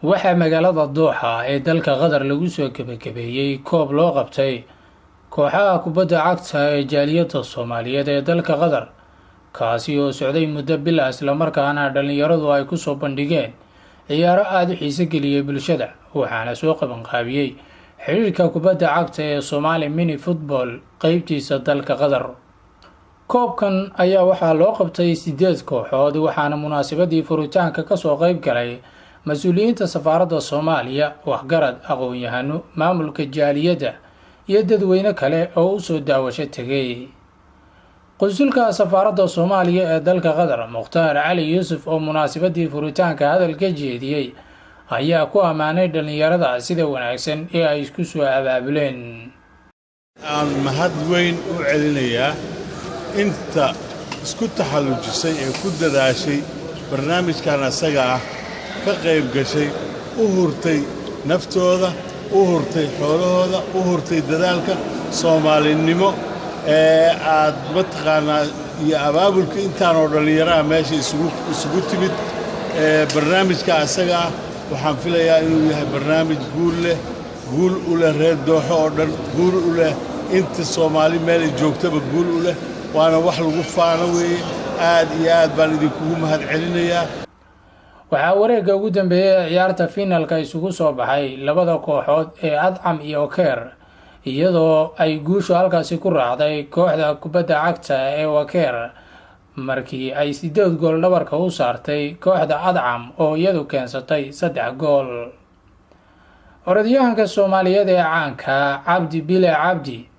waxaa magaalada Dooxa ee dalka Qatar lagu soo gabagabeeyay koob loo qabtay kooxaha kubadda cagta ee jaaliyadda Soomaaliyeed ee dalka Qatar kaasi oo socday muddo bil ah isla markaana dhalinyaradu ay ku soo bandhigeen ciyaaro aad u xiiso geliyay bulshada waxaana soo qaban qaabiyay xiriirka kubadda cagta ee Somali Mini Football qaybtiisa dalka Qatar. koobkan ayaa waxaa loo qabtay 8 kooxood waxaana munaasabadii furitaanka ka soo qayb galay mas'uuliyiinta safaaradda Soomaaliya, waxgarad, aqoon-yahano, maamulka jaaliyadda iyo dadweyne kale oo u soo daawasho tagay. Qunsulka safaaradda Soomaaliya ee dalka Qatar, Mukhtaar Cali Yuusuf, oo munaasabadii furitaanka hadal ka jeediyay ayaa ku ammaanay dhalinyarada sida wanaagsan ee ay isku soo abaabuleen. aan mahad weyn u celinayaa inta isku taxallujisay ee ku dadaashay barnaamijkan asaga ah ka qayb gashay u hurtay naftooda u hurtay xoolahooda u hurtay dadaalka Soomaalinimo ee aad mataqaanaa iyo abaabulka intaan oo dhalinyaraha meesha isugu timid barnaamijka asaga ah waxaan filayaa inuu yahay barnaamij guul u leh reer Dooxo oo dhan, guul u leh inta Soomaali meel ay joogtaba guul u leh, waana wax lagu faano weeye. aad iyo aad baan idinkugu mahad celinayaa. waxaa wareegga ugu dambeeyay ciyaarta finalka isugu soo baxay labada kooxood ee Adcam iyo Wakeer, iyadoo ay guushu halkaasi ku raacday kooxda kubadda cagta ee Wakeer markii ay 8 gool dhabarka u saartay kooxda Adcam oo iyadu keensatay 3 gool. orodyahanka Soomaaliyeed ee caanka Cabdi Bile Cabdi,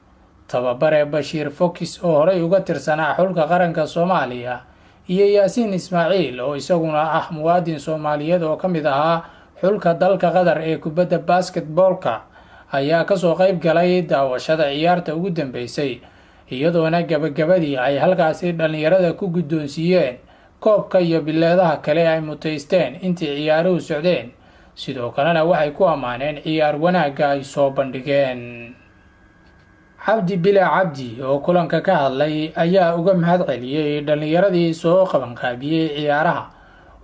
tababare Bashiir Fokis oo horey uga tirsanaa xulka qaranka Soomaaliya, iyo Yaasiin Ismaaciil oo isaguna ah muwaadin Soomaaliyeed oo ka mid ahaa xulka dalka Qatar ee kubadda basketballka ayaa ka soo qayb galay daawashada ciyaarta ugu dambeysay, iyadoona gabagabadii ay halkaasi dhalinyarada ku guddoonsiiyeen koobka iyo bileedaha kale ay mutaysteen intii ciyaaruhu socdeen. sidoo kalena waxay ku ammaaneen ciyaar wanaagga ay soo bandhigeen. Cabdi Bile Cabdi oo kulanka ka hadlay ayaa uga mahad celiyay dhalinyaradii soo qaban qaabiyay ciyaaraha,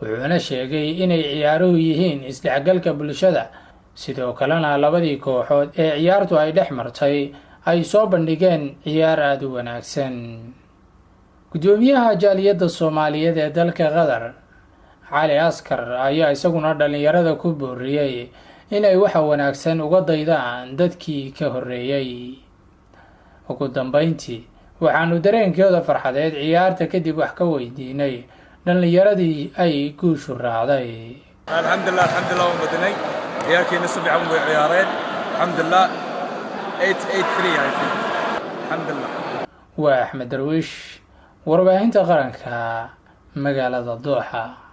wuxuuna sheegay inay ciyaaruhu yihiin isdhexgalka bulshada, sidoo kalena labadii kooxood ee ciyaartu ay dhex martay ay soo bandhigeen ciyaar aad u wanaagsan. gudoomiyaha jaaliyadda Soomaaliyeed ee dalka Qatar, Cali Askar, ayaa isaguna dhalinyarada ku booriyay inay wax wanaagsan uga daydaan dadkii ka horeeyay. ugu dambeyntii waxaanu dareenkooda farxadeed ciyaarta kadib wax ka weydiinay dhalinyaradii ay guushu raacday. alxamdulillah badnay ciyaarkeena si fiican way ciyaareen. alxamdulillah 8-3 I think. alxamdulillah. waa Axmed Darwiish, warbaahinta qaranka, magaalada Dooxa.